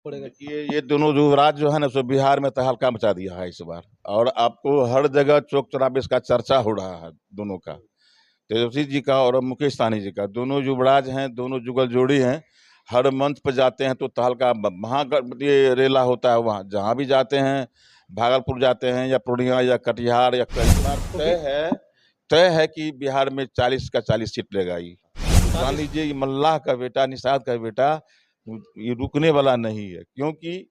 पड़ेगा। ये दोनों जो राज्य जो है ना सो बिहार में तहलका मचा दिया है इस बार। और आपको हर जगह चौक चौराहे इसका चर्चा हो रहा है दोनों का, तेजस्वी जी का और मुकेश सहनी जी का। दोनों युवराज हैं, दोनों जुगल जोड़ी हैं। हर मंच पर जाते हैं तो तहलका वहाँ ये रेला होता है, वहाँ जहाँ भी जाते हैं, भागलपुर जाते हैं या पूर्णिया या कटिहार या कई बार तय है कि बिहार में 40 का 40 सीट लेगा। ये मान लीजिए, ये मल्लाह का बेटा, निषाद का बेटा, ये रुकने वाला नहीं है। क्योंकि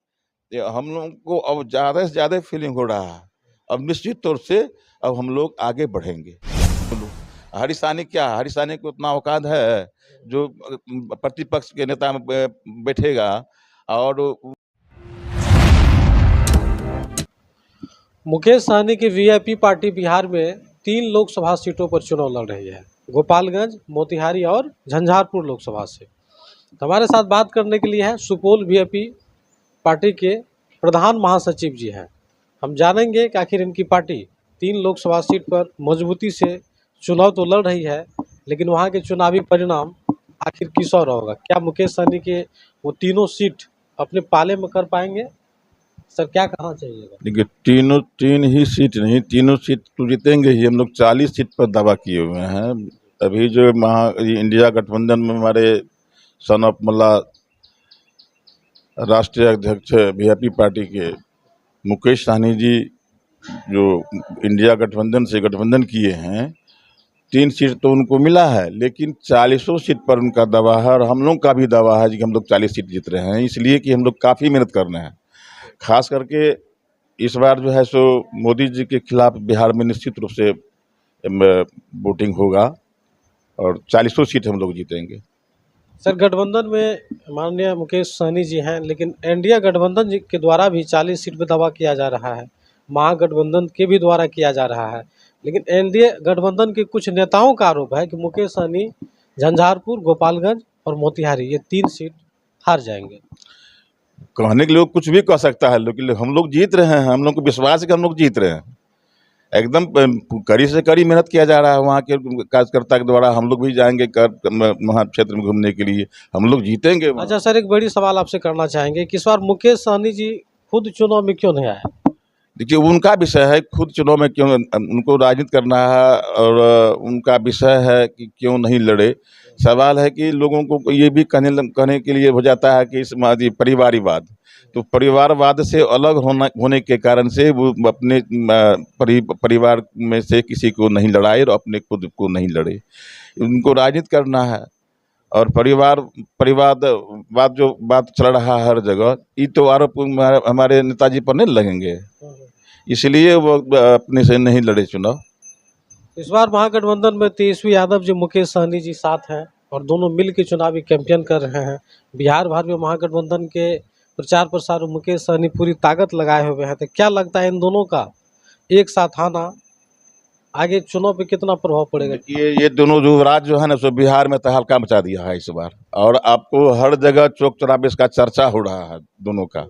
हम लोगों को अब ज्यादा से ज्यादा फीलिंग हो रहा है, अब निश्चित तौर से अब हम लोग आगे बढ़ेंगे। हरीसानी क्या, हरीसानी को उतना औकात है जो प्रतिपक्ष के नेता में बैठेगा। और मुकेश सहनी की वीआईपी पार्टी बिहार में 3 लोकसभा सीटों पर चुनाव लड़ रही है, गोपालगंज, मोतिहारी और झंझारपुर लोकसभा से। तो हमारे साथ बात करने के लिए है सुपौल वीआईपी पार्टी के प्रधान महासचिव जी हैं। हम जानेंगे कि आखिर इनकी पार्टी 3 लोकसभा सीट पर मजबूती से चुनाव तो लड़ रही है, लेकिन वहाँ के चुनावी परिणाम आखिर किस ओर होगा। क्या मुकेश सहनी के वो तीनों सीट अपने पाले में कर पाएंगे? सर, क्या कहना चाहिएगा? देखिए, तीन ही सीट नहीं, तीनों सीट तो जीतेंगे ही। हम लोग 40 सीट पर दावा किए हुए हैं। अभी जो इंडिया गठबंधन में हमारे सन ऑफ मल्ला राष्ट्रीय अध्यक्ष वीआईपी पार्टी के मुकेश सहनी जी जो इंडिया गठबंधन से गठबंधन किए हैं, 3 सीट तो उनको मिला है, लेकिन 40 सीट पर उनका दावा है। और हम लोग का भी दावा है कि हम लोग 40 सीट जीत रहे हैं, इसलिए कि हम लोग काफ़ी मेहनत कर रहे हैं। खास करके इस बार जो है सो मोदी जी के खिलाफ बिहार में निश्चित रूप से वोटिंग होगा और 40 सीट हम लोग जीतेंगे। सर, गठबंधन में माननीय मुकेश सहनी जी हैं, लेकिन एनडीए गठबंधन जी के द्वारा भी 40 सीट पर दावा किया जा रहा है, महागठबंधन के भी द्वारा किया जा रहा है। लेकिन एनडीए गठबंधन के कुछ नेताओं का आरोप है कि मुकेश सहनी झंझारपुर, गोपालगंज और मोतिहारी ये 3 सीट हार जाएंगे। कहने के लोग कुछ भी कह सकता है, लेकिन हम लोग जीत रहे हैं। हम लोग को विश्वास है कि हम लोग जीत रहे हैं। एकदम कड़ी से कड़ी मेहनत किया जा रहा है वहाँ के कार्यकर्ता के द्वारा। हम लोग भी जाएंगे वहाँ क्षेत्र में घूमने के लिए, हम लोग जीतेंगे। अच्छा सर, एक बड़ी सवाल आपसे करना चाहेंगे कि इस बार मुकेश सहनी जी खुद चुनाव में क्यों नहीं आए? देखिए, उनका विषय है खुद चुनाव में क्यों, उनको राजनीति करना है और उनका विषय है कि क्यों नहीं लड़े। सवाल है कि लोगों को ये भी कहने के लिए हो जाता है कि इस परिवारवाद, तो परिवारवाद से अलग होने के कारण से वो अपने परिवार में से किसी को नहीं लड़ाए और अपने खुद को नहीं लड़े। उनको राजनीति करना है और परिवारवाद जो बात चल रहा है हर जगह, ये तो आरोप हमारे नेताजी पर नहीं लगेंगे, इसलिए वो अपने से नहीं लड़े चुनाव। इस बार महागठबंधन में तेजस्वी यादव जी, मुकेश सहनी जी साथ हैं और दोनों मिल के चुनावी कैंपेन कर रहे हैं। बिहार भर में महागठबंधन के प्रचार प्रसार में मुकेश सहनी पूरी ताकत लगाए हुए हैं। तो क्या लगता है इन दोनों का एक साथ आना आगे चुनाव पे कितना प्रभाव पड़ेगा? ये दोनों जो राज्य जो है ना सो बिहार में तहलका मचा दिया है इस बार। और आपको हर जगह चौक चौराहे इसका चर्चा हो रहा है दोनों का,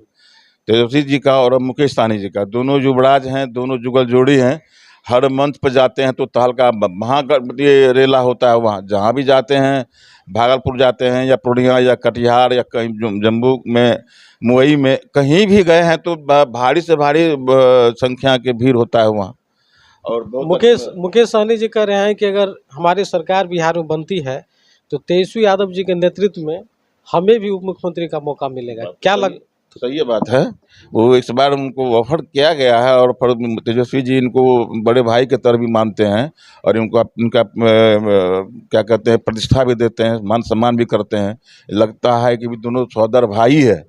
तेजस्वी जी का और मुकेश सहनी जी का। दोनों युवराज हैं, दोनों जुगल जोड़ी हैं। हर मंच पर जाते हैं तो तहलका वहाँ ये रेला होता है, वहाँ जहाँ भी जाते हैं, भागलपुर जाते हैं या पूर्णिया या कटिहार या कहीं जम्मू में, मुंबई में, कहीं भी गए हैं तो भारी से भारी संख्या के भीड़ होता है वहाँ। और मुकेश सहनी जी कह रहे हैं कि अगर हमारी सरकार बिहार में बनती है तो तेजस्वी यादव जी के नेतृत्व में हमें भी उप मुख्यमंत्री का मौका मिलेगा। क्या सही बात है। वो इस बार उनको ऑफर किया गया है और तेजस्वी जी इनको बड़े भाई के तरह भी मानते हैं और उनका क्या कहते हैं प्रतिष्ठा भी देते हैं, मान सम्मान भी करते हैं। लगता है कि भी दोनों सहोदर भाई है,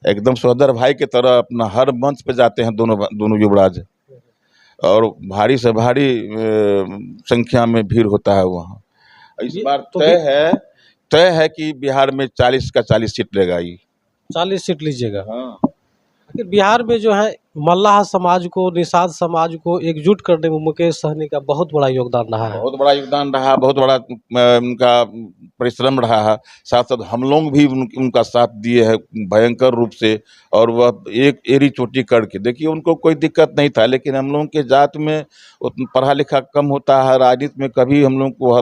एकदम सहोदर भाई के तरह अपना हर मंच पे जाते हैं दोनों युवराज। और भारी से भारी संख्या में भीड़ होता है वहाँ। इस बार तय है कि बिहार में 40 का 40 सीट लेगा। ये 40 सीट लीजिएगा। हाँ। बिहार में जो है मल्लाह समाज को, निषाद समाज को एकजुट करने में मुकेश सहनी का बहुत बड़ा योगदान रहा है। बहुत बड़ा योगदान रहा, बहुत बड़ा उनका परिश्रम रहा है। साथ साथ हम लोग भी उनका साथ दिए हैं भयंकर रूप से। और वह एक एड़ी चोटी करके, देखिए उनको कोई दिक्कत नहीं था, लेकिन हम लोगों के जात में पढ़ा लिखा कम होता है, राजनीति में कभी हम लोग को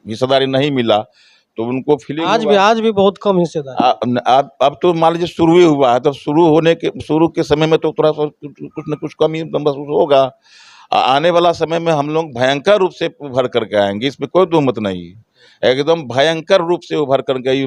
हिस्सेदारी नहीं मिला, तो उनको फीलिंग आज भी बहुत कम हिस्सेदार। अब तो मान लीजिए शुरू ही हुआ है, तो शुरू के समय में तो थोड़ा सा कुछ न कुछ कमी महसूस होगा। आने वाला समय में हम लोग भयंकर रूप से उभर करके आएंगे, इसमें कोई दो मत नहीं है। एकदम भयंकर रूप से उभर करके ये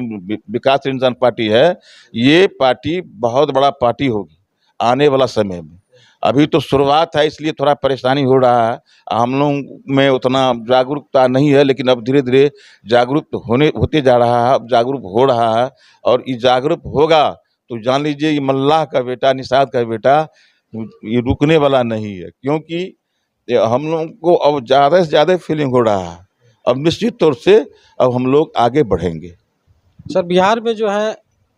विकास इंसान पार्टी है, ये पार्टी बहुत बड़ा पार्टी होगी आने वाला समय में। अभी तो शुरुआत है, इसलिए थोड़ा परेशानी हो रहा है, हम लोग में उतना जागरूकता नहीं है, लेकिन अब धीरे धीरे जागरूक होते जा रहा है, अब जागरूक हो रहा है। और ये जागरूक होगा तो जान लीजिए ये मल्लाह का बेटा, निषाद का बेटा ये रुकने वाला नहीं है, क्योंकि हम लोगों को अब ज़्यादा से ज़्यादा फीलिंग हो रहा है। अब निश्चित तौर से अब हम लोग आगे बढ़ेंगे। सर, बिहार में जो है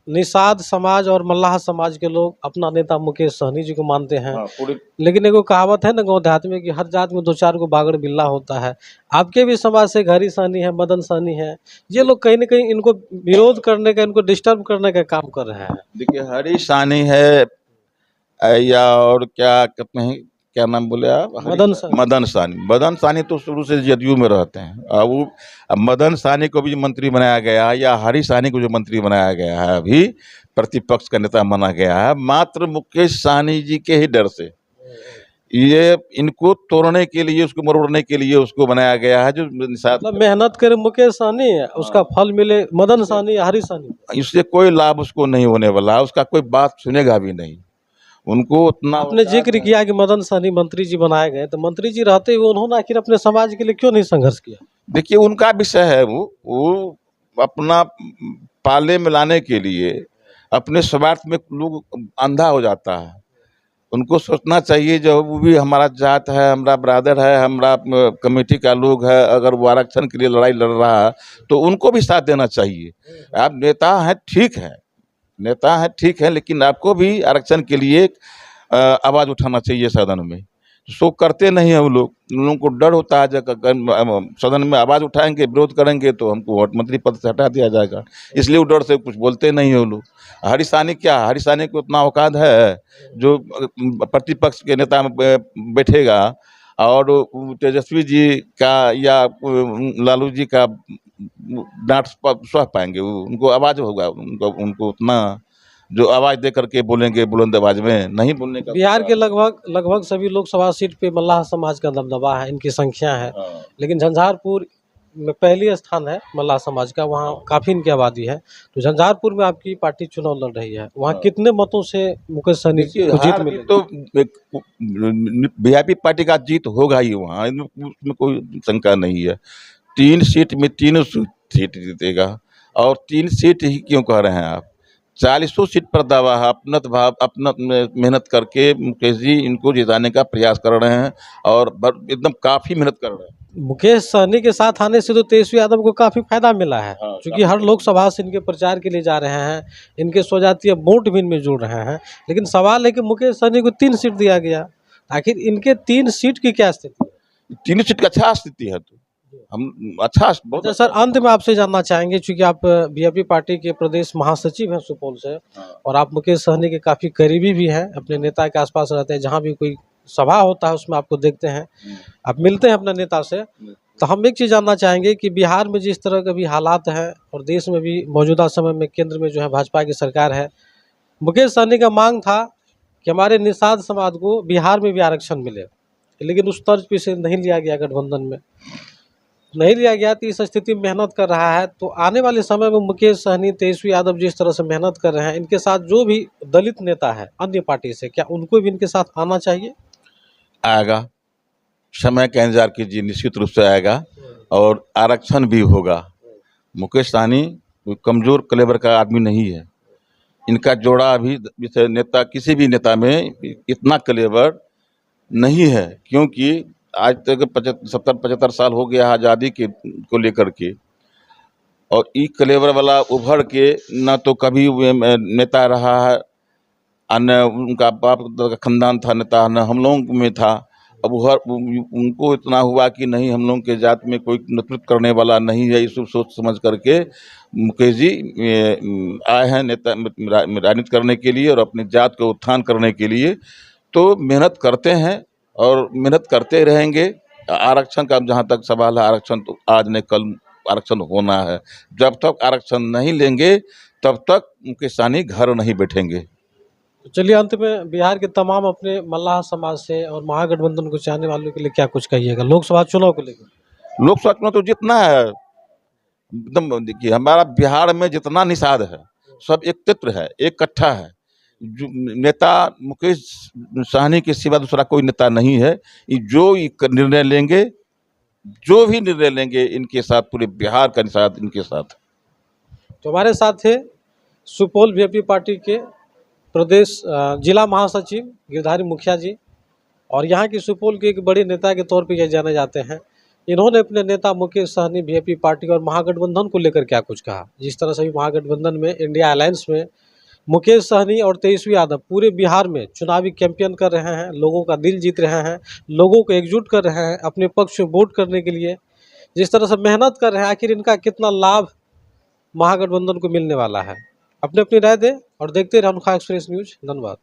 निषाद समाज और मल्लाह समाज के लोग अपना नेता मुकेश सहनी जी को मानते हैं। लेकिन एगो कहावत है ना गाँव देहात में कि हर जात में दो चार को बागड़ बिल्ला होता है। आपके भी समाज से घरी सहनी है, मदन सहनी है, ये लोग कहीं ना कहीं इनको विरोध करने का, इनको डिस्टर्ब करने का काम कर रहे हैं। देखिए, हरी सहनी है या और क्या कहते हैं, क्या नाम बोले आप? मदन सहनी तो शुरू से जदयू में रहते हैं। अब मदन सहनी को भी मंत्री बनाया गया है, या हरी सहनी को जो मंत्री बनाया गया है, अभी प्रतिपक्ष का नेता माना गया है, मात्र मुकेश सहनी जी के ही डर से। ये इनको तोड़ने के लिए, उसको मरोड़ने के लिए उसको बनाया गया है। जो मतलब मेहनत करे मुकेश सहनी, उसका फल मिले मदन सहनी या हरी सहनी, इससे कोई लाभ उसको नहीं होने वाला, उसका कोई बात सुनेगा भी नहीं। उनको उतना, आपने जिक्र किया कि मदन सहनी मंत्री जी बनाए गए, तो मंत्री जी रहते हुए उन्होंने आखिर अपने समाज के लिए क्यों नहीं संघर्ष किया? देखिए, उनका विषय है, वो अपना पाले में लाने के लिए अपने स्वार्थ में लोग अंधा हो जाता है। उनको सोचना चाहिए जो वो भी हमारा जात है, हमारा ब्रादर है, हमारा कमेटी का लोग है, अगर वो आरक्षण के लिए लड़ाई लड़ रहा है तो उनको भी साथ देना चाहिए। आप नेता हैं, ठीक है, नेता है ठीक है, लेकिन आपको भी आरक्षण के लिए आवाज़ उठाना चाहिए सदन में। सो करते नहीं है वो लोग, उन लोगों को डर होता है, जब सदन में आवाज़ उठाएंगे, विरोध करेंगे तो हमको मंत्री पद से हटा दिया जाएगा, इसलिए वो डर से कुछ बोलते नहीं है वो लोग। हरी सहनी क्या, हरी सहनी को उतना औकात है जो प्रतिपक्ष के नेता में बैठेगा और तेजस्वी जी का या लालू जी का डांट सह पाएंगे? उनको आवाज़ होगा, उनको उतना जो आवाज़ दे करके बोलेंगे बुलंद आवाज में, नहीं बोलने का। बिहार के लगभग सभी लोकसभा सीट पे मल्लाह समाज का दबदबा है, इनकी संख्या है। लेकिन झंझारपुर में पहली स्थान है मल्लाह समाज का, वहाँ काफ़ी इनकी आबादी है। तो झंझारपुर में आपकी पार्टी चुनाव लड़ रही है, वहाँ कितने मतों से मुकेश सहनी को जीत मिलेगी? तो बीजेपी पार्टी का जीत होगा ही वहाँ, उसमें कोई शंका नहीं है। 3 सीट में तीनों सीट जीतेगा। और 3 सीट ही क्यों कह रहे हैं आप? 40 सीट पर दावा है। अपना मेहनत करके मुकेश जी इनको जिताने का प्रयास कर रहे हैं और एकदम काफ़ी मेहनत कर रहे हैं। मुकेश सहनी के साथ आने से तो तेजस्वी यादव को काफ़ी फायदा मिला है, क्योंकि हर लोकसभा से इनके प्रचार के लिए जा रहे हैं, इनके स्वजातीय वोट भी इनमें जुड़ रहे हैं। लेकिन सवाल है कि मुकेश सहनी को 3 सीट दिया गया, आखिर इनके 3 सीट की क्या स्थिति है? 3 सीट की अच्छा स्थिति है, तो हम अच्छा बहुत। सर, अंत में आपसे जानना चाहेंगे, चूँकि आप बीजेपी पार्टी के प्रदेश महासचिव हैं सुपौल से, और आप मुकेश सहनी के काफ़ी करीबी भी हैं, अपने नेता के आसपास रहते हैं, जहाँ भी कोई सभा होता है उसमें आपको देखते हैं, आप मिलते हैं अपने नेता से। तो हम एक चीज़ जानना चाहेंगे कि बिहार में जिस तरह के भी हालात हैं और देश में भी मौजूदा समय में केंद्र में जो है भाजपा की सरकार है, मुकेश सहनी का मांग था कि हमारे निषाद समाज को बिहार में भी आरक्षण मिले, लेकिन उस तर्ज पे से नहीं लिया गया, गठबंधन में नहीं लिया गया। तो इस स्थिति में मेहनत कर रहा है, तो आने वाले समय में मुकेश सहनी, तेजस्वी यादव जिस तरह से मेहनत कर रहे हैं, इनके साथ जो भी दलित नेता है अन्य पार्टी से, क्या उनको भी इनके साथ आना चाहिए? आएगा, समय का इंतजार कीजिए, निश्चित रूप से आएगा और आरक्षण भी होगा। मुकेश सहनी कोई कमजोर कलेवर का आदमी नहीं है, इनका जोड़ा अभी नेता, किसी भी नेता में इतना कलेवर नहीं है, क्योंकि आज तक 70-75 साल हो गया आज़ादी के को लेकर के, और ई कलेवर वाला उभर के न तो कभी नेता रहा है, न उनका बाप का खानदान था नेता, न हम लोगों में था। अब उनको इतना हुआ कि नहीं, हम लोगों के जात में कोई नेतृत्व करने वाला नहीं है, इस सोच समझ करके मुकेश जी आए हैं नेता राजनीति करने के लिए और अपनी जात को उत्थान करने के लिए। तो मेहनत करते हैं और मेहनत करते रहेंगे। आरक्षण का जहाँ तक सवाल है, आरक्षण तो आज न कल आरक्षण होना है। जब तक आरक्षण नहीं लेंगे तब तक मुकेश सहनी घर नहीं बैठेंगे। तो चलिए, अंत में बिहार के तमाम अपने मल्लाह समाज से और महागठबंधन को चाहने वालों के लिए क्या कुछ कहिएगा लोकसभा चुनाव को लेकर? लोकसभा चुनाव तो जितना है एकदम, देखिए हमारा बिहार में जितना निषाद है सब एकत्रित है, इकट्ठा है। जो नेता मुकेश सहनी के सिवा दूसरा कोई नेता नहीं है। ये जो निर्णय लेंगे, जो भी निर्णय लेंगे, इनके साथ पूरे बिहार का निषाद इनके साथ। तो हमारे साथ थे सुपौल वीआईपी पार्टी के प्रदेश जिला महासचिव गिरधारी मुखिया जी, और यहाँ की सुपौल के एक बड़े नेता के तौर पे ये जाने जाते हैं। इन्होंने अपने नेता मुकेश सहनी वीआईपी पार्टी और महागठबंधन को लेकर क्या कुछ कहा। जिस तरह से भी महागठबंधन में, इंडिया अलायंस में मुकेश सहनी और तेजस्वी यादव पूरे बिहार में चुनावी कैंपेन कर रहे हैं, लोगों का दिल जीत रहे हैं, लोगों को एकजुट कर रहे हैं अपने पक्ष में वोट करने के लिए। जिस तरह से मेहनत कर रहे हैं, आखिर इनका कितना लाभ महागठबंधन को मिलने वाला है। अपनी अपनी राय दें और देखते रहे अनुखा एक्सप्रेस न्यूज। धन्यवाद।